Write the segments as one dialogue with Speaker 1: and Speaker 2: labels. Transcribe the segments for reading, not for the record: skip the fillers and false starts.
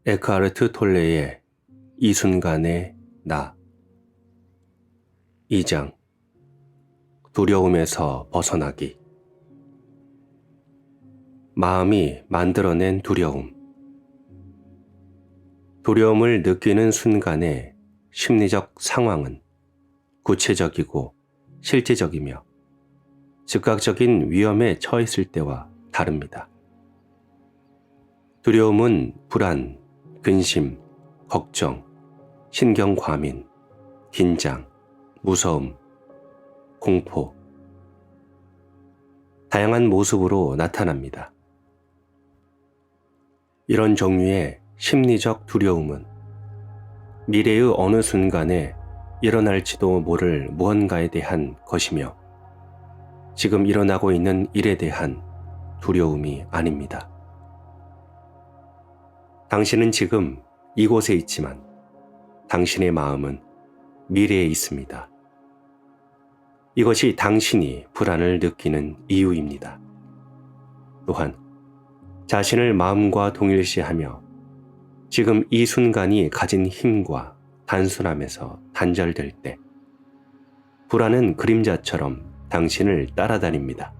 Speaker 1: 에크하르트 톨레의 이 순간의 나. 2장. 두려움에서 벗어나기. 마음이 만들어낸 두려움. 두려움을 느끼는 순간의 심리적 상황은 구체적이고 실제적이며 즉각적인 위험에 처했을 때와 다릅니다. 두려움은 불안, 근심, 걱정, 신경과민, 긴장, 무서움, 공포, 다양한 모습으로 나타납니다. 이런 종류의 심리적 두려움은 미래의 어느 순간에 일어날지도 모를 무언가에 대한 것이며 지금 일어나고 있는 일에 대한 두려움이 아닙니다. 당신은 지금 이곳에 있지만 당신의 마음은 미래에 있습니다. 이것이 당신이 불안을 느끼는 이유입니다. 또한 자신을 마음과 동일시하며 지금 이 순간이 가진 힘과 단순함에서 단절될 때 불안은 그림자처럼 당신을 따라다닙니다.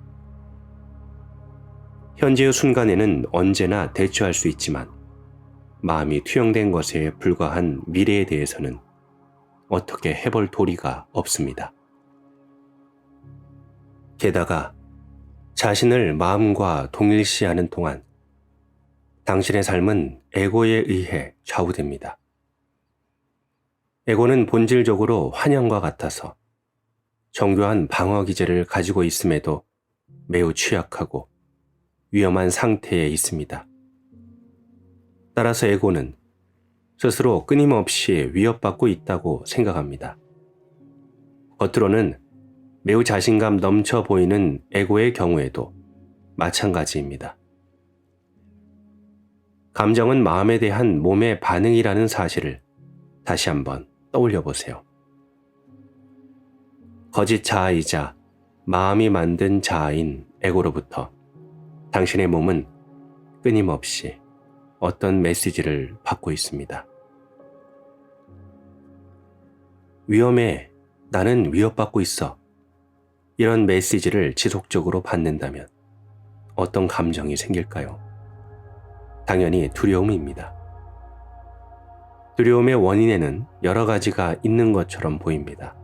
Speaker 1: 현재의 순간에는 언제나 대처할 수 있지만 마음이 투영된 것에 불과한 미래에 대해서는 어떻게 해볼 도리가 없습니다. 게다가 자신을 마음과 동일시하는 동안 당신의 삶은 에고에 의해 좌우됩니다. 에고는 본질적으로 환영과 같아서 정교한 방어 기제를 가지고 있음에도 매우 취약하고 위험한 상태에 있습니다. 따라서 에고는 스스로 끊임없이 위협받고 있다고 생각합니다. 겉으로는 매우 자신감 넘쳐 보이는 에고의 경우에도 마찬가지입니다. 감정은 마음에 대한 몸의 반응이라는 사실을 다시 한번 떠올려 보세요. 거짓 자아이자 마음이 만든 자아인 에고로부터 당신의 몸은 끊임없이 어떤 메시지를 받고 있습니다. 위험해, 나는 위협받고 있어. 이런 메시지를 지속적으로 받는다면 어떤 감정이 생길까요? 당연히 두려움입니다. 두려움의 원인에는 여러 가지가 있는 것처럼 보입니다.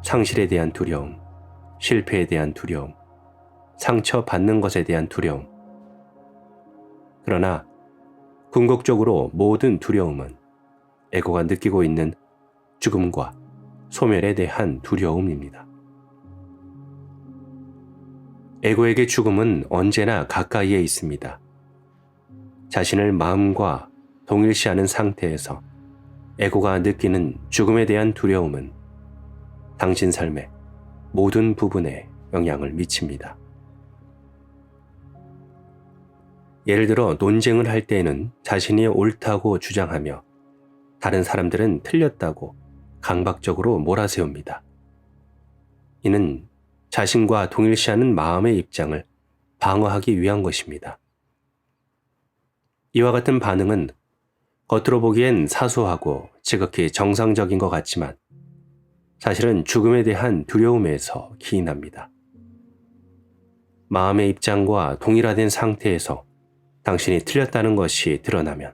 Speaker 1: 상실에 대한 두려움, 실패에 대한 두려움, 상처받는 것에 대한 두려움. 그러나 궁극적으로 모든 두려움은 에고가 느끼고 있는 죽음과 소멸에 대한 두려움입니다. 에고에게 죽음은 언제나 가까이에 있습니다. 자신을 마음과 동일시하는 상태에서 에고가 느끼는 죽음에 대한 두려움은 당신 삶의 모든 부분에 영향을 미칩니다. 예를 들어 논쟁을 할 때에는 자신이 옳다고 주장하며 다른 사람들은 틀렸다고 강박적으로 몰아세웁니다. 이는 자신과 동일시하는 마음의 입장을 방어하기 위한 것입니다. 이와 같은 반응은 겉으로 보기엔 사소하고 지극히 정상적인 것 같지만 사실은 죽음에 대한 두려움에서 기인합니다. 마음의 입장과 동일화된 상태에서 당신이 틀렸다는 것이 드러나면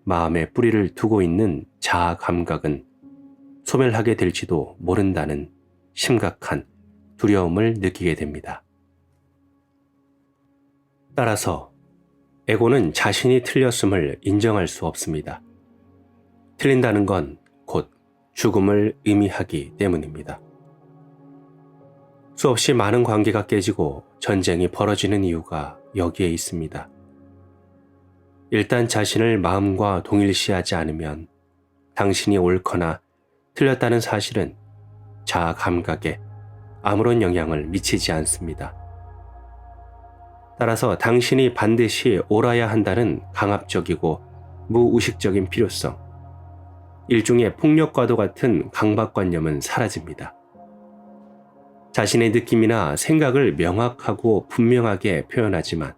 Speaker 1: 마음에 뿌리를 두고 있는 자아 감각은 소멸하게 될지도 모른다는 심각한 두려움을 느끼게 됩니다. 따라서 에고는 자신이 틀렸음을 인정할 수 없습니다. 틀린다는 건 곧 죽음을 의미하기 때문입니다. 수없이 많은 관계가 깨지고 전쟁이 벌어지는 이유가 여기에 있습니다. 일단 자신을 마음과 동일시하지 않으면 당신이 옳거나 틀렸다는 사실은 자아 감각에 아무런 영향을 미치지 않습니다. 따라서 당신이 반드시 옳아야 한다는 강압적이고 무의식적인 필요성, 일종의 폭력과도 같은 강박관념은 사라집니다. 자신의 느낌이나 생각을 명확하고 분명하게 표현하지만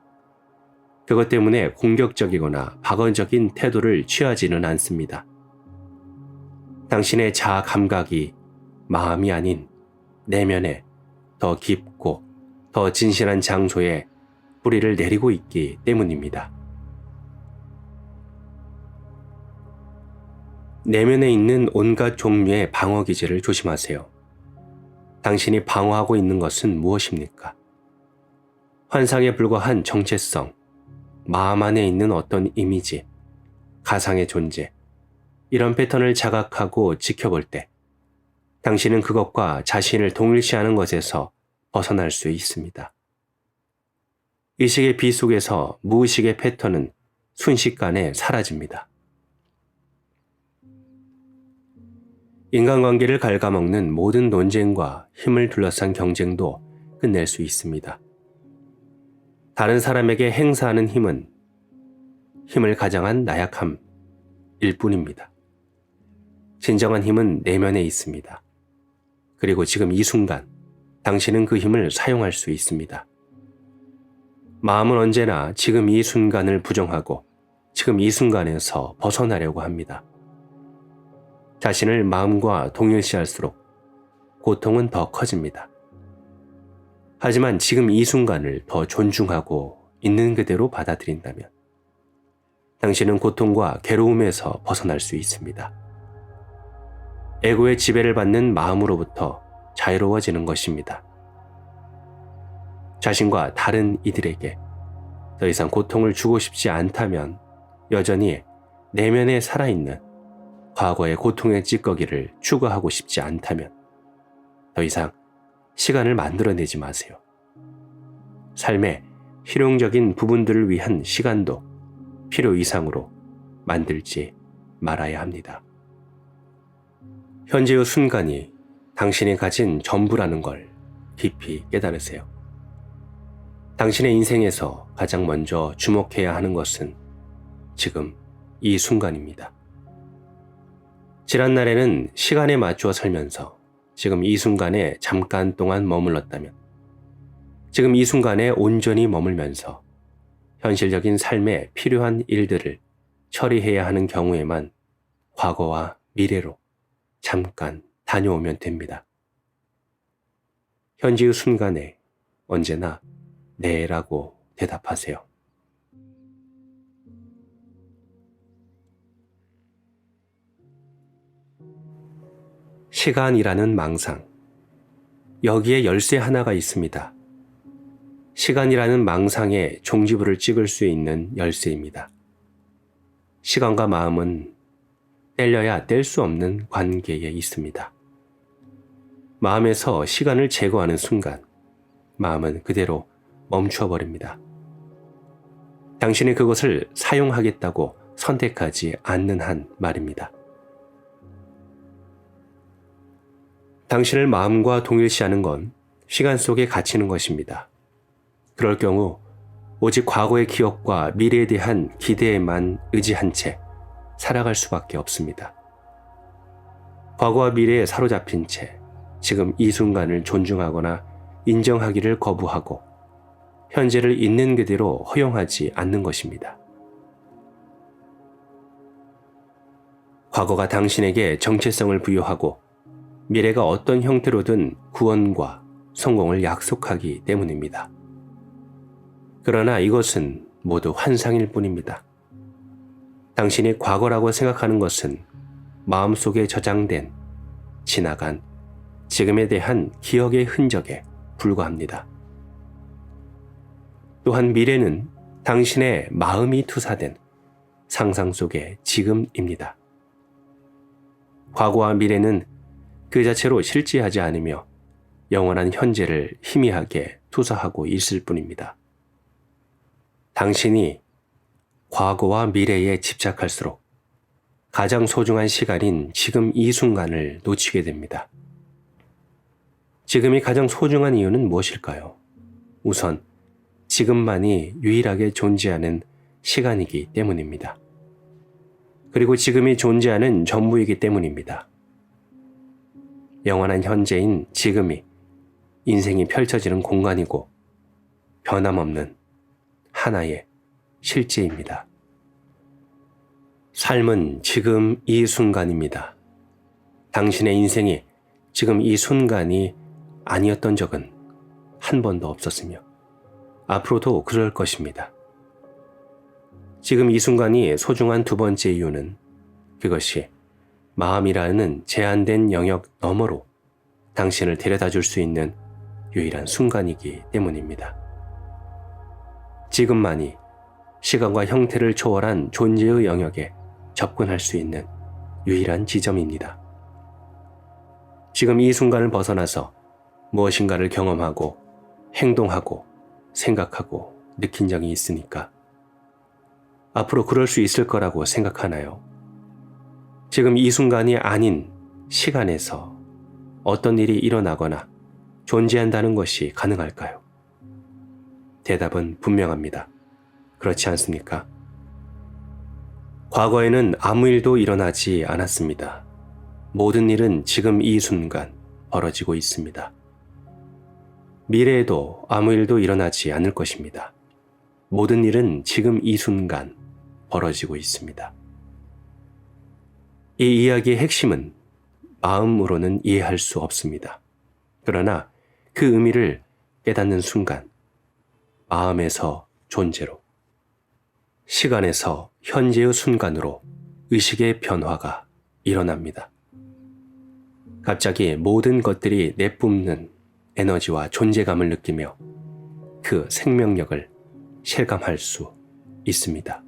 Speaker 1: 그것 때문에 공격적이거나 방어적인 태도를 취하지는 않습니다. 당신의 자아 감각이 마음이 아닌 내면에 더 깊고 더 진실한 장소에 뿌리를 내리고 있기 때문입니다. 내면에 있는 온갖 종류의 방어 기제를 조심하세요. 당신이 방어하고 있는 것은 무엇입니까? 환상에 불과한 정체성, 마음 안에 있는 어떤 이미지, 가상의 존재, 이런 패턴을 자각하고 지켜볼 때 당신은 그것과 자신을 동일시하는 것에서 벗어날 수 있습니다. 의식의 비 속에서 무의식의 패턴은 순식간에 사라집니다. 인간관계를 갉아먹는 모든 논쟁과 힘을 둘러싼 경쟁도 끝낼 수 있습니다. 다른 사람에게 행사하는 힘은 힘을 가장한 나약함일 뿐입니다. 진정한 힘은 내면에 있습니다. 그리고 지금 이 순간 당신은 그 힘을 사용할 수 있습니다. 마음은 언제나 지금 이 순간을 부정하고 지금 이 순간에서 벗어나려고 합니다. 자신을 마음과 동일시할수록 고통은 더 커집니다. 하지만 지금 이 순간을 더 존중하고 있는 그대로 받아들인다면 당신은 고통과 괴로움에서 벗어날 수 있습니다. 에고의 지배를 받는 마음으로부터 자유로워지는 것입니다. 자신과 다른 이들에게 더 이상 고통을 주고 싶지 않다면 여전히 내면에 살아있는 과거의 고통의 찌꺼기를 추구하고 싶지 않다면 더 이상 시간을 만들어내지 마세요. 삶의 실용적인 부분들을 위한 시간도 필요 이상으로 만들지 말아야 합니다. 현재의 순간이 당신이 가진 전부라는 걸 깊이 깨달으세요. 당신의 인생에서 가장 먼저 주목해야 하는 것은 지금 이 순간입니다. 지난 날에는 시간에 맞추어 살면서 지금 이 순간에 잠깐 동안 머물렀다면 지금 이 순간에 온전히 머물면서 현실적인 삶에 필요한 일들을 처리해야 하는 경우에만 과거와 미래로 잠깐 다녀오면 됩니다. 현재의 순간에 언제나 네라고 대답하세요. 시간이라는 망상. 여기에 열쇠 하나가 있습니다. 시간이라는 망상에 종지부를 찍을 수 있는 열쇠입니다. 시간과 마음은 떼려야 뗄 수 없는 관계에 있습니다. 마음에서 시간을 제거하는 순간 마음은 그대로 멈춰버립니다. 당신이 그것을 사용하겠다고 선택하지 않는 한 말입니다. 당신을 마음과 동일시하는 건 시간 속에 갇히는 것입니다. 그럴 경우 오직 과거의 기억과 미래에 대한 기대에만 의지한 채 살아갈 수밖에 없습니다. 과거와 미래에 사로잡힌 채 지금 이 순간을 존중하거나 인정하기를 거부하고 현재를 있는 그대로 허용하지 않는 것입니다. 과거가 당신에게 정체성을 부여하고 미래가 어떤 형태로든 구원과 성공을 약속하기 때문입니다. 그러나 이것은 모두 환상일 뿐입니다. 당신이 과거라고 생각하는 것은 마음속에 저장된 지나간 지금에 대한 기억의 흔적에 불과합니다. 또한 미래는 당신의 마음이 투사된 상상 속의 지금입니다. 과거와 미래는 그 자체로 실제하지 않으며 영원한 현재를 희미하게 투사하고 있을 뿐입니다. 당신이 과거와 미래에 집착할수록 가장 소중한 시간인 지금 이 순간을 놓치게 됩니다. 지금이 가장 소중한 이유는 무엇일까요? 우선 지금만이 유일하게 존재하는 시간이기 때문입니다. 그리고 지금이 존재하는 전부이기 때문입니다. 영원한 현재인 지금이 인생이 펼쳐지는 공간이고 변함없는 하나의 실제입니다. 삶은 지금 이 순간입니다. 당신의 인생이 지금 이 순간이 아니었던 적은 한 번도 없었으며 앞으로도 그럴 것입니다. 지금 이 순간이 소중한 두 번째 이유는 그것이 마음이라는 제한된 영역 너머로 당신을 데려다 줄 수 있는 유일한 순간이기 때문입니다. 지금만이 시간과 형태를 초월한 존재의 영역에 접근할 수 있는 유일한 지점입니다. 지금 이 순간을 벗어나서 무엇인가를 경험하고 행동하고 생각하고 느낀 적이 있으니까 앞으로 그럴 수 있을 거라고 생각하나요? 지금 이 순간이 아닌 시간에서 어떤 일이 일어나거나 존재한다는 것이 가능할까요? 대답은 분명합니다. 그렇지 않습니까? 과거에는 아무 일도 일어나지 않았습니다. 모든 일은 지금 이 순간 벌어지고 있습니다. 미래에도 아무 일도 일어나지 않을 것입니다. 모든 일은 지금 이 순간 벌어지고 있습니다. 이 이야기의 핵심은 마음으로는 이해할 수 없습니다. 그러나 그 의미를 깨닫는 순간 마음에서 존재로, 시간에서 현재의 순간으로 의식의 변화가 일어납니다. 갑자기 모든 것들이 내뿜는 에너지와 존재감을 느끼며 그 생명력을 실감할 수 있습니다.